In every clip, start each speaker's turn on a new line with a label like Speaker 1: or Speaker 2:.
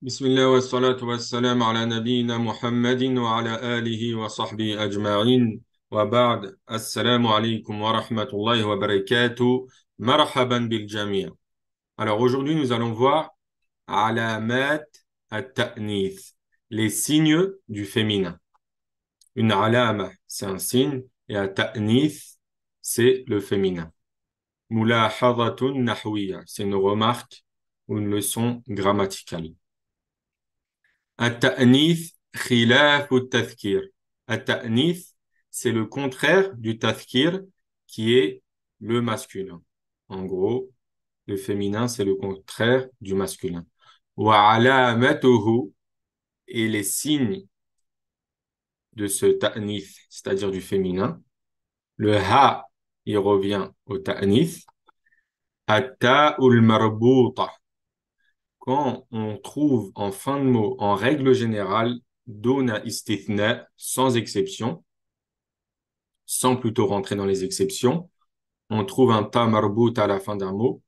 Speaker 1: بسم الله والصلاة والسلام على نبينا محمد وعلى آله وصحبه أجمعين وبعد السلام عليكم ورحمة الله وبركاته مرحبا بالجميع. Alors aujourd'hui nous allons voir علامات التأنيث, les signes du féminin. Une alama c'est un signe et un ta'nith c'est le féminin. ملاحظة نحوية, c'est une remarque ou une leçon grammaticale. التأنيث خلاف التذكير. التأنيث, c'est le contraire du tadhkir qui est le masculin. En gros, le féminin, c'est le contraire du masculin. وعلامته, et les signes de ce ta'nith, c'est-à-dire du féminin. Le ha, il revient au ta'nith. التاء المربوطة, quand on trouve en fin de mot, en règle générale, dona istithna, sans exception, sans plutôt rentrer dans les exceptions, on trouve un ta marbout à la fin d'un mot,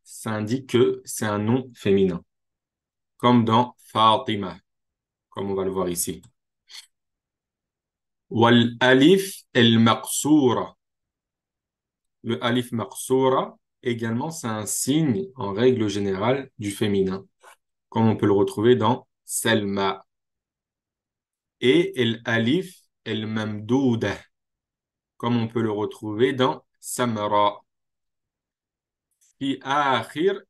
Speaker 1: ça indique que c'est un nom féminin, comme dans Fatima, comme on va le voir ici. Wal alif el maqsoura. Le alif maqsoura, également, c'est un signe, en règle générale, du féminin, comme on peut le retrouver dans Selma. Et el alif el mamdouda, comme on peut le retrouver dans Samra. Fi akhir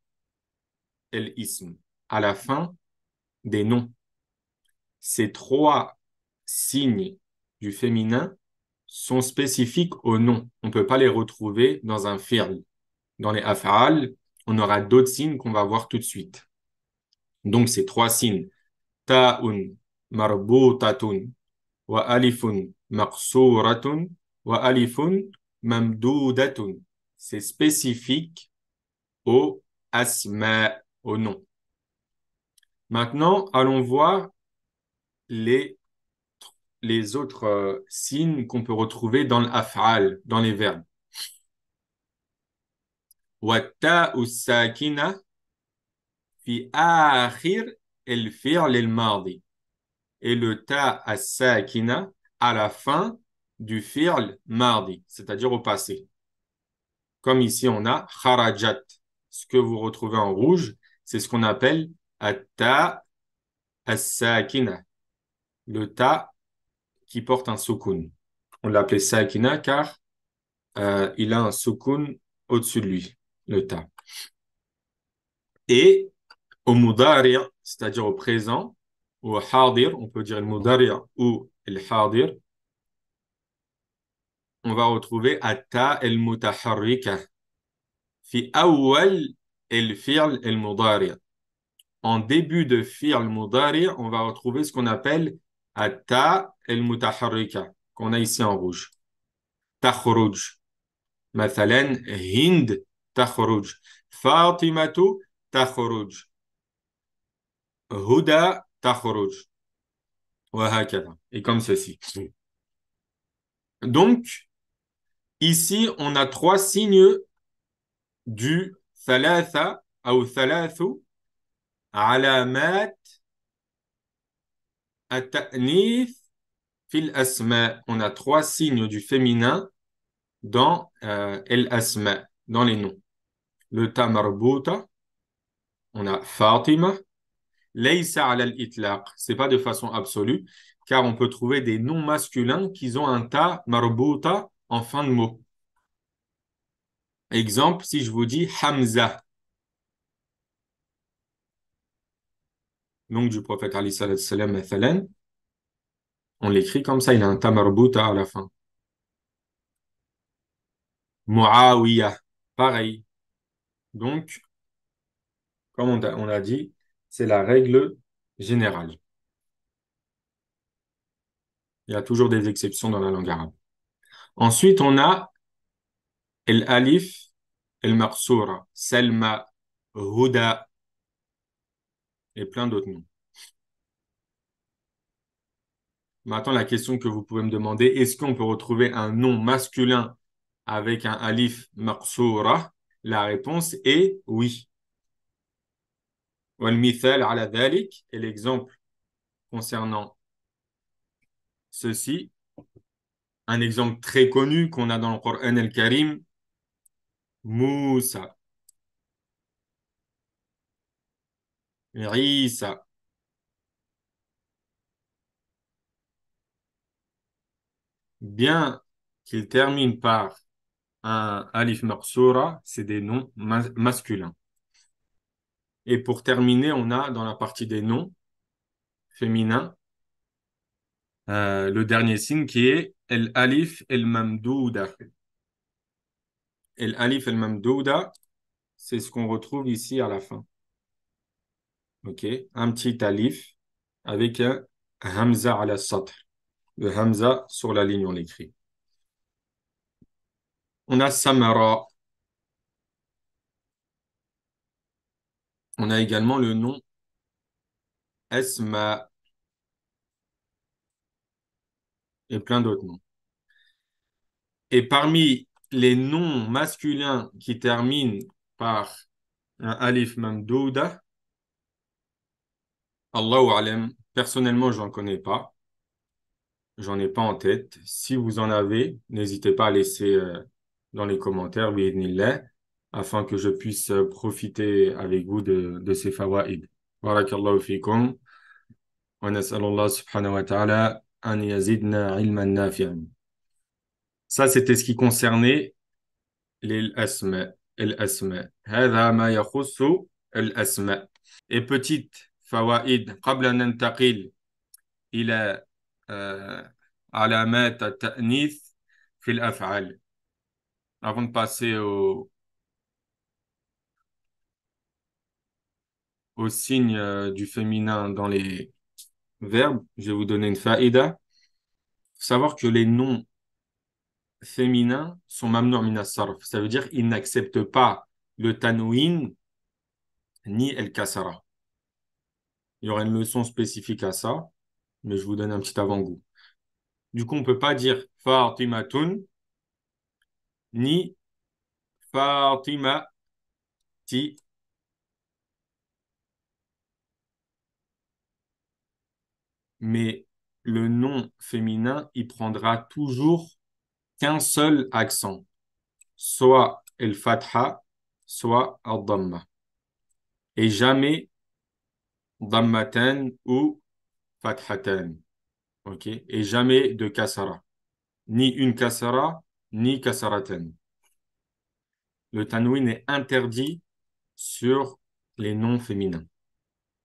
Speaker 1: el ism, à la fin des noms. Ces trois signes du féminin sont spécifiques aux noms. On ne peut pas les retrouver dans un fi'l. Dans les af'al, on aura d'autres signes qu'on va voir tout de suite. Donc ces trois signes, ta'un marbutatun wa alifun maqsuratun wa alifun mamdoudatun. C'est spécifique au asma, au nom. Maintenant, allons voir les autres signes qu'on peut retrouver dans l'af'al, dans les verbes. والتاء الساكنة في آخر الفعل الماضي. Et le ta as-sakina à la fin du fi'l mardi, c'est-à-dire au passé. Comme ici, on a kharajat. Ce que vous retrouvez en rouge, c'est ce qu'on appelle at-ta as-sakina. Le ta qui porte un soukoun. On l'appelait sakina car il a un soukoun au-dessus de lui, le ta. Et au mudari', c'est-à-dire au présent, ou au hadir, on peut dire le mudari' ou le hadir, on va retrouver atta el mutaharrika fi awwal el fi'l el mudari'. En début de fi'l mudari', on va retrouver ce qu'on appelle atta el mutaharrika, qu'on a ici en rouge. Takhruj. مثلا هند تخرج فاطمة تخرج هدى تخرج وهكذا et comme ceci. Donc ici on a trois signes du ثلاثة أو ثلاث علامات التأنيث في الأسماء. On a trois signes du féminin dans الأسماء, dans les noms. Le ta marbuta, on a Fatima. Laysa ala al-itlaq, c'est pas de façon absolue, car on peut trouver des noms masculins qui ont un ta marbuta en fin de mot. Exemple, si je vous dis Hamza, nom du prophète Ali sallallahu alayhi wa sallam, on l'écrit comme ça, il a un ta marbuta à la fin. Muawiya, pareil. Donc, comme on a dit, c'est la règle générale. Il y a toujours des exceptions dans la langue arabe. Ensuite, on a l'alif, el-maqsoura, Selma, Huda et plein d'autres noms. Maintenant, la question que vous pouvez me demander, est-ce qu'on peut retrouver un nom masculin avec un alif maqsoura? La réponse est oui. والمثال على ذلك, et l'exemple concernant ceci, un exemple très connu qu'on a dans le Coran el-Karim, Moussa, Isa. Bien qu'il termine par un alif maqsoura, c'est des noms masculins. Et pour terminer, on a dans la partie des noms féminins, le dernier signe qui est el alif el mamdouda. El alif el mamdouda, c'est ce qu'on retrouve ici à la fin. OK? Un petit alif avec un hamza ala satr. Le hamza sur la ligne, on l'écrit. On a samara. On a également le nom esma et plein d'autres noms. Et parmi les noms masculins qui terminent par un alif mamdouda, Allahu alam, personnellement, je n'en connais pas. J'en ai pas en tête. Si vous en avez, n'hésitez pas à laisser dans les commentaires, bi'idhnillah, afin que je puisse profiter avec vous de ces fawaïd. Barakallahu fikum. Wa nas'alallah subhanahu wa ta'ala an yazidna ilman nafi'an. Ça, c'était ce qui concernait les asma. الأسماء هذا ما يخص الأسماء. Et petite fawaïd, قبل أن ننتقل إلى علامات التأنيث في الأفعال. Avant de passer au signe du féminin dans les verbes, je vais vous donner une faïda. Il faut savoir que les noms féminins sont mamnu' min as-sarf. Ça veut dire qu'ils n'acceptent pas le tanwin ni el kasara. Il y aura une leçon spécifique à ça, mais je vous donne un petit avant-goût. Du coup, on ne peut pas dire Fatimatun ni Fatimati, mais le nom féminin, il prendra toujours qu'un seul accent, soit el fatha, soit al dhamma, et jamais dhammatan ou fathatan, ok, et jamais de kasara, ni une kasara, ni kasaratan. Le tanwin est interdit sur les noms féminins,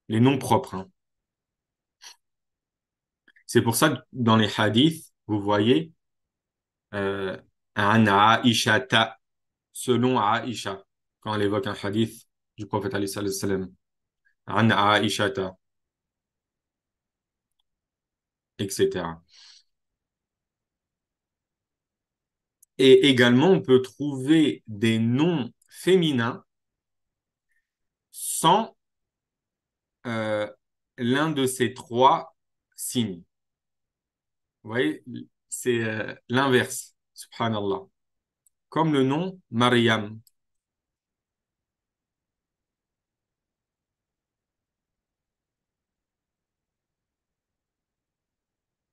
Speaker 1: les noms propres, hein. C'est pour ça que dans les hadiths, vous voyez euh, an Aishata, selon Aisha, quand elle évoque un hadith du prophète alayhi salam, an Aishata, etc. Et également, on peut trouver des noms féminins sans euh, l'un de ces trois signes. Vous voyez, c'est l'inverse, subhanallah. Comme le nom Mariam.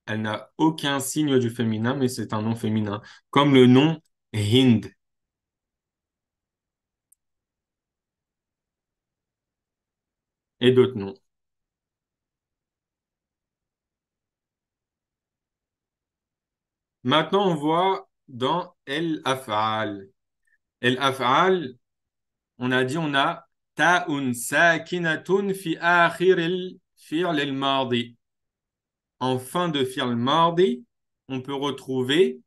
Speaker 1: Elle n'a aucun signe du féminin, mais c'est un nom féminin. Comme le nom Hind et d'autres noms. Maintenant, on voit dans El Af'al. El Af'al, on a dit on a ta'un sakinatun fi akhir el fi'l el mardi. En fin de fi'l mardi, on peut retrouver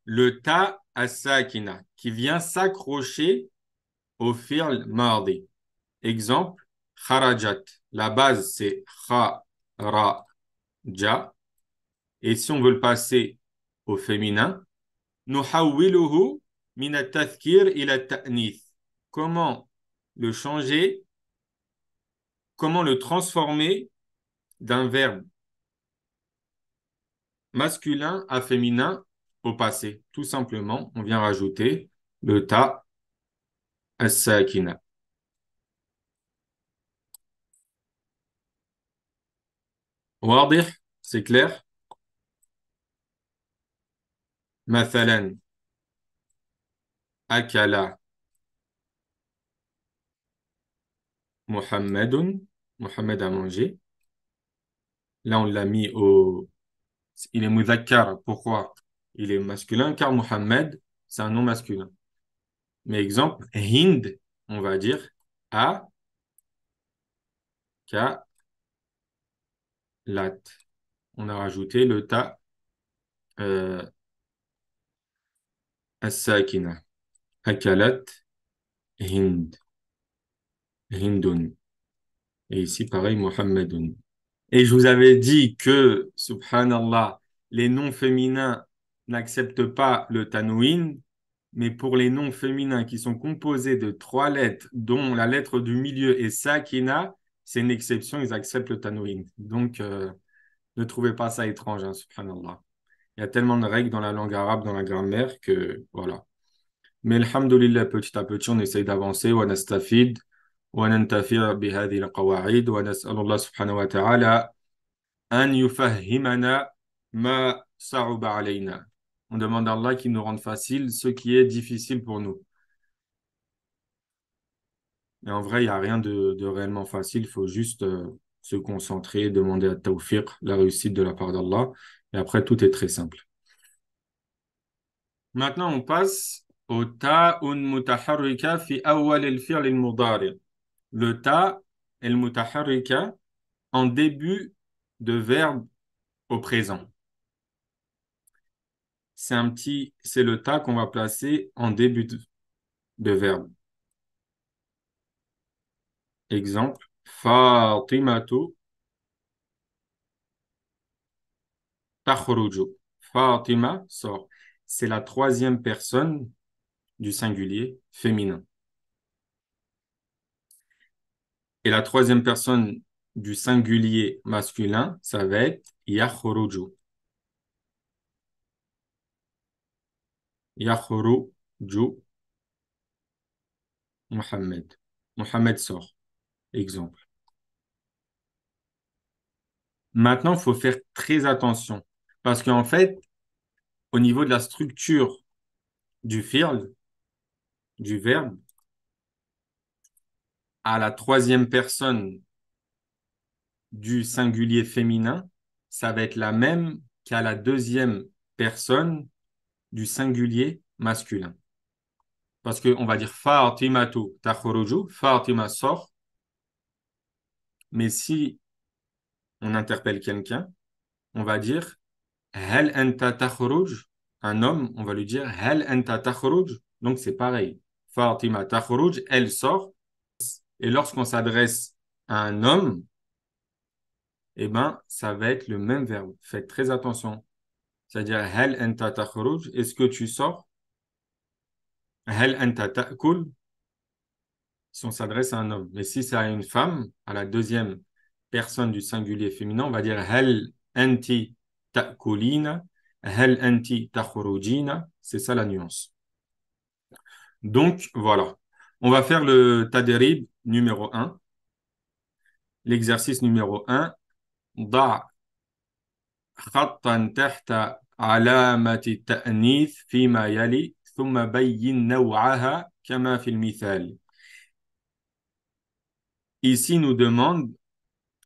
Speaker 1: le ta as-sakina qui vient s'accrocher au fi'l mardi. Exemple, kharajat. La base, c'est kharaja. Et si on veut le passer au féminin, nuhawwiluhu min at-tadhkir ila at-ta'nith. Comment le changer, comment le transformer d'un verbe masculin à féminin au passé. Tout simplement, on vient rajouter le ta as-sakina. واضح? C'est clair? مثلا أكل محمد. Mohamed a mangé. Là, on l'a mis au... Il est mudhakkar. Pourquoi? Il est masculin car Mohamed, c'est un nom masculin. Mais exemple, Hind, on va dire A, K, lat. On a rajouté le ta euh, as-sakina. Akalat, Hind, Hindun. Et ici, pareil, Mohammedun. Et je vous avais dit que, subhanallah, les noms féminins n'acceptent pas le tanwin, mais pour les noms féminins qui sont composés de trois lettres, dont la lettre du milieu est sakina, c'est une exception, ils acceptent le tanwin. Donc, ne trouvez pas ça étrange, hein, subhanallah. Il y a tellement de règles dans la langue arabe, dans la grammaire, que voilà. Mais alhamdulillah, petit à petit, on essaye d'avancer. ونستفيد وننتفع بهذه القواعد ونسأل الله سبحانه وتعالى أن يفهمنا ما صعب علينا. On demande à Allah qu'il nous rende facile ce qui est difficile pour nous. Et en vrai, il n'y a rien de réellement facile. Il faut juste se concentrer, demander à Tawfiq, la réussite de la part d'Allah. Et après, tout est très simple. Maintenant, on passe au ta'un mutaharrika fi awwal al-fi'l al-mudari'. Le ta al-mutaharrika en début de verbe au présent. C'est le ta qu'on va placer en début de verbe. Exemple, Fatimatu takhruju. Fatima sort. C'est la troisième personne du singulier féminin. Et la troisième personne du singulier masculin, ça va être yakhruju. Yakhruju Mohammed. Mohammed sort. Exemple. Maintenant, il faut faire très attention. Parce qu'en fait, au niveau de la structure du fi'l, du verbe, à la troisième personne du singulier féminin, ça va être la même qu'à la deuxième personne du singulier masculin. Parce qu'on va dire Fatimatu takhruju, Fatima sort, mais si on interpelle quelqu'un, on va dire Hal anta takhruj, un homme, on va lui dire Hal anta takhruj, donc c'est pareil. Fatima takhruj, elle sort, et lorsqu'on s'adresse à un homme, eh ben, ça va être le même verbe. Faites très attention. C'est-à-dire, hal anta takhruj, est-ce que tu sors? Hal anta ta'kul, si on s'adresse à un homme. Mais si c'est à une femme, à la deuxième personne du singulier féminin, on va dire hal anti ta'kulina, hal anti takhrujina. C'est ça la nuance. Donc, voilà. On va faire le tadrib numéro 1. L'exercice numéro 1. ضع خطا تحت علامة التأنيث فيما يلي ثم بين نوعها كما في المثال. Ici, nous demande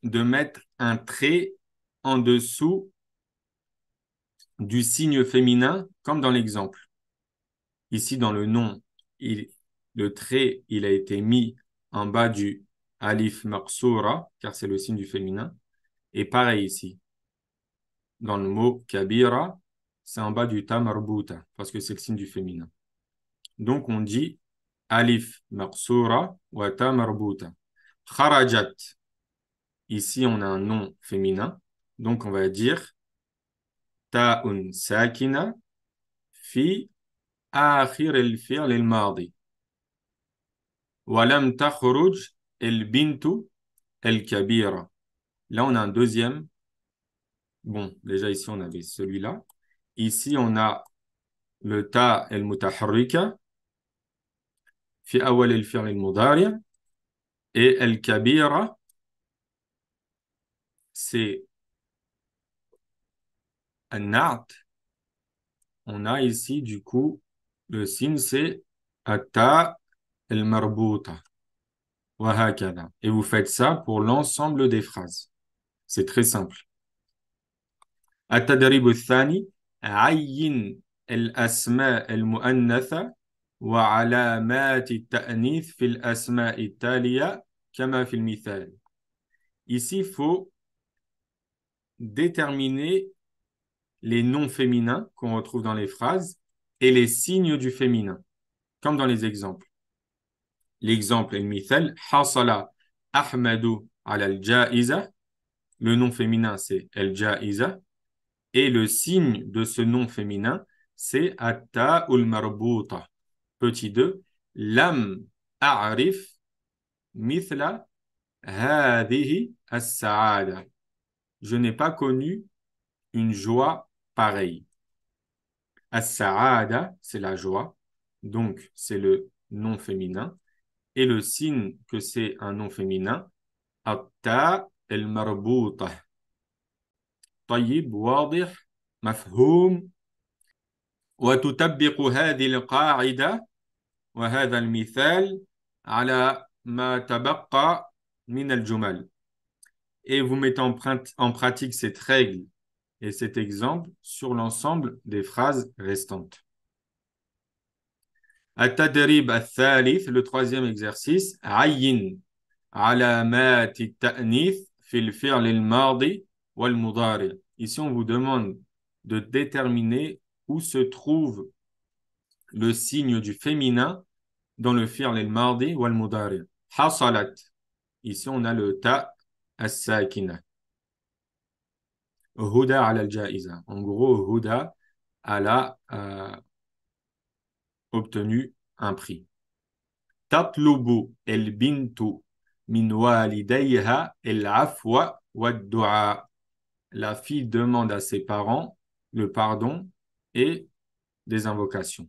Speaker 1: de mettre un trait en dessous du signe féminin, comme dans l'exemple. Ici, dans le nom, le trait, il a été mis en bas du alif maqsoura, car c'est le signe du féminin. Et pareil ici, dans le mot kabira, c'est en bas du ta marbuta, parce que c'est le signe du féminin. Donc, on dit alif maqsoura wa ta marbuta. Kharajat. Ici, on a un nom féminin. Donc, on va dire ta'un sakina fi akhir al-fi'l al-madi. Wa lam takhruj al-bintu al-kabira. Là, on a un deuxième. Bon, déjà ici, on avait celui-là. Ici, on a le ta al-mutaharrika fi awal al-fi'l al-mudari' et al-kabira, c'est An-na'at, on a ici du coup le signe c'est atta al-marbuta wa hakada. Et vous faites ça pour l'ensemble des phrases. C'est très simple. التدريب الثاني عين الأسماء المؤنثة وعلامات التأنيث في الأسماء التالية كما في المثال. Ici, il faut déterminer les noms féminins qu'on retrouve dans les phrases et les signes du féminin, comme dans les exemples. L'exemple, المثال حصل أحمد على الجائزة. Le nom féminin, c'est الجائزة. Et le signe de ce nom féminin, c'est atta ul marbuta. Petit 2. Lam a'rif mithla hadihi as-sa'ada. Je n'ai pas connu une joie pareille. As-sa'ada, c'est la joie. Donc, c'est le nom féminin. Et le signe que c'est un nom féminin, atta el marbuta. طيب واضح مفهوم. وتطبق هذه القاعدة وهذا المثال على ما تبقى من الجمل. Et vous mettez en pratique cette règle et cet exemple sur l'ensemble des phrases restantes. التدريب الثالث, le troisième exercice, عين علامات التأنيث في الفعل الماضي والمضارع. Ici, on vous demande de déterminer où se trouve le signe du féminin dans le fi'l al-madi ou al-mudari. Hasalat. Ici, on a le ta as-sakina. Huda ala al-jaiza. En gros, Huda, elle a obtenu un prix. Tatlubu el-bintu min walidayha el-afwa wa-du'a. La fille demande à ses parents le pardon et des invocations.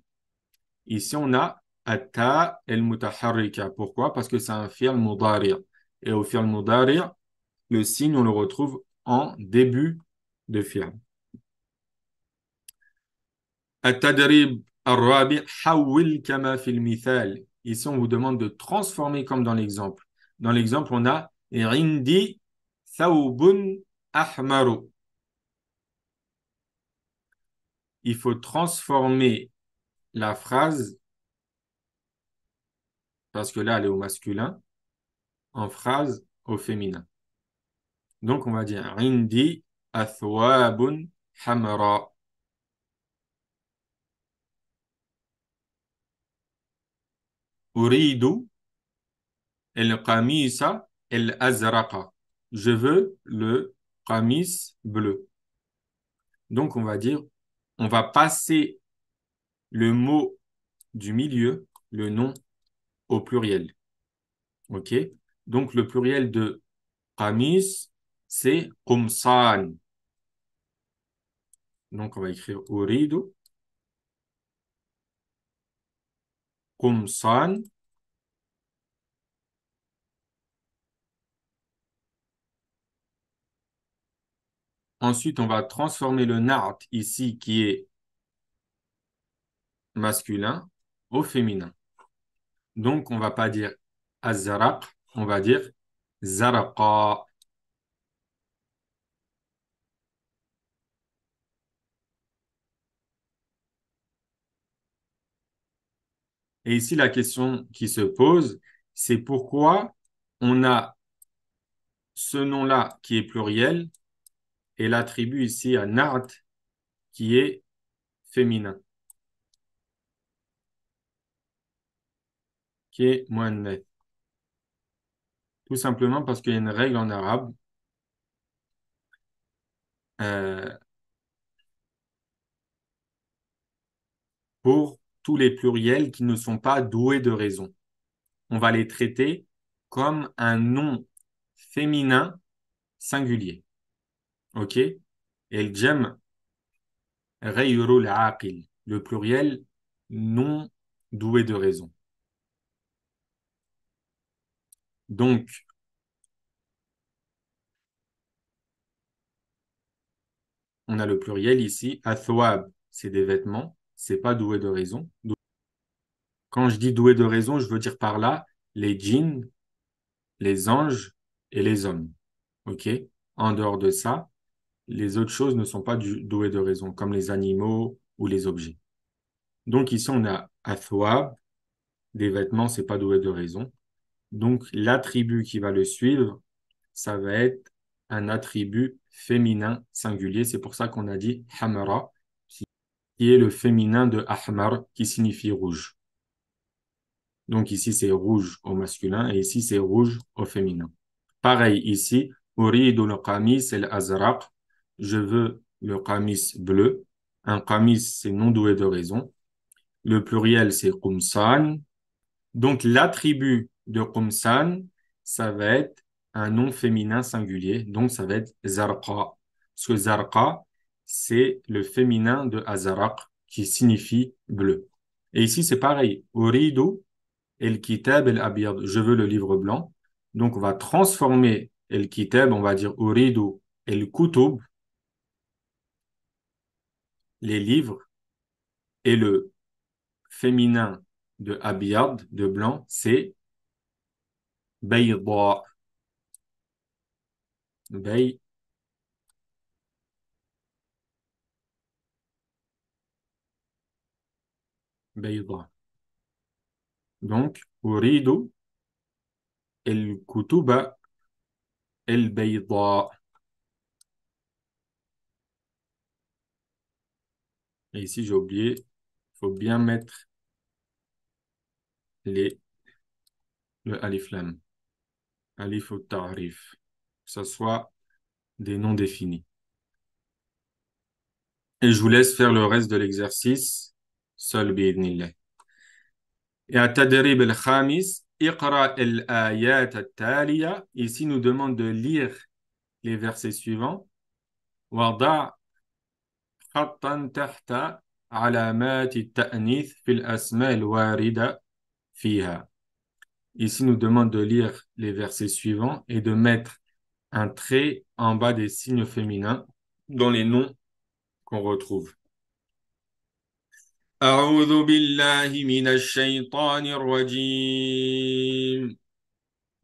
Speaker 1: Ici, on a atta el-mutaharrika. Pourquoi? Parce que c'est un fi'l mudari'. Et au fi'l mudari', le signe, on le retrouve en début de fi'l. التدريب الرابع حول كما في المثال. Ici, on vous demande de transformer comme dans l'exemple. Dans l'exemple, on a عندي ثوب أحمر. Il faut transformer la phrase, parce que là, elle est au masculin, en phrase au féminin. Donc, on va dire عندي أثواب حمراء. أريد القميص الأزرق. Je veux le qamis bleu. Donc, on va dire, on va passer le mot du milieu, le nom, au pluriel. OK? Donc, le pluriel de qamis, c'est qumsan. Donc, on va écrire أريد قمصان. Ensuite, on va transformer le na'at ici, qui est masculin, au féminin. Donc, on ne va pas dire azaraq, on va dire zaraqa. Et ici, la question qui se pose, c'est pourquoi on a ce nom-là qui est pluriel et l'attribut ici à na'at qui est féminin, qui est muannath. Tout simplement parce qu'il y a une règle en arabe euh, pour tous les pluriels qui ne sont pas doués de raison. On va les traiter comme un nom féminin singulier. OK? Et le jem, ghayrul aqil, le pluriel non doué de raison. Donc, on a le pluriel ici. Athwab, c'est des vêtements. C'est pas doué de raison. Quand je dis doué de raison, je veux dire par là les djinns, les anges et les hommes. OK? En dehors de ça, les autres choses ne sont pas douées de raison, comme les animaux ou les objets. Donc ici, on a athwab, des vêtements, c'est pas doué de raison. Donc l'attribut qui va le suivre, ça va être un attribut féminin singulier. C'est pour ça qu'on a dit hamra, qui est le féminin de ahmar, qui signifie rouge. Donc ici, c'est rouge au masculin et ici, c'est rouge au féminin. Pareil ici, uridu le qamis el azraq. Je veux le qamis bleu. Un qamis, c'est non doué de raison. Le pluriel, c'est qumsan. Donc l'attribut de qumsan, ça va être un nom féminin singulier. Donc ça va être zarqa. Parce que zarqa, c'est le féminin de azraq qui signifie bleu. Et ici, c'est pareil. Uridu el kitab el abyad. Je veux le livre blanc. Donc, on va transformer el kitab, on va dire uridu el kutub, les livres, et le féminin de abyad, de blanc, c'est bayda. Bay, bayda. Donc, uridu el kutuba el bayda. Et ici, j'ai oublié, il faut bien mettre les, le alif lam, alif ou ta'rif, que ce soit des noms définis. Et je vous laisse faire le reste de l'exercice seul bi'idhnillah. Et à Tadrib al-Khamis, Iqra al-ayat al-taliya. Ici, nous demande de lire les versets suivants. Wada' khattan tahta alamat al-ta'nith fil asma al-warida fiha. Ici, nous demande de lire les versets suivants et de mettre un trait en bas des signes féminins dans les noms qu'on retrouve. أعوذ بالله من الشيطان الرجيم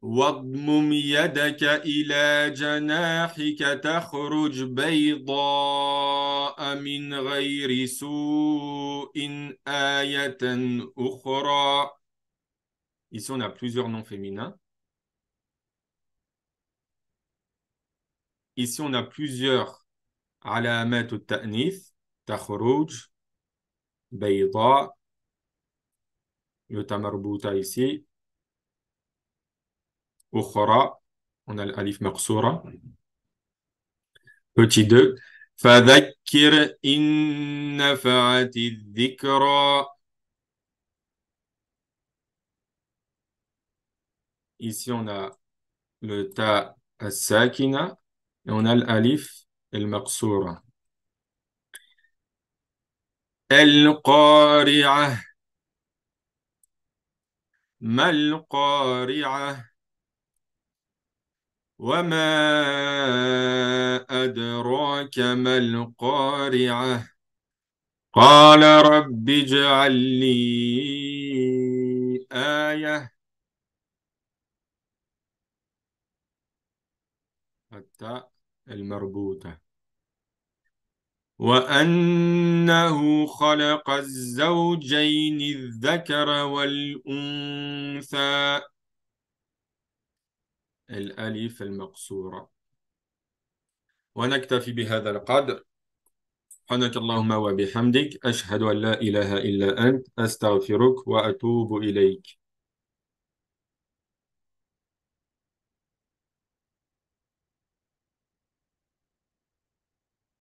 Speaker 1: واضمم يدك إلى جناحك تخرج بيضاء من غير سوء آية أخرى. Ici, on a plusieurs noms féminins. Ici, on a plusieurs علامات التأنيث. تخرج بيضاء. Le tamarbuta ici. أخرى. On a l'alif maqsoura. Petit 2. فذكر إن نفعت الذكرى. Ici, on a le ta as-sakina et on a l'alif al-maqsoura. القارعة. ما القارعة. وما أدراك ما القارعة. قال رب اجعل لي آية. التاء المربوطة. وأنه خلق الزوجين الذكر والأنثى. الألف المقصورة. ونكتفي بهذا القدر. سبحانك اللهم وبحمدك أشهد أن لا إله إلا أنت أستغفرك وأتوب إليك.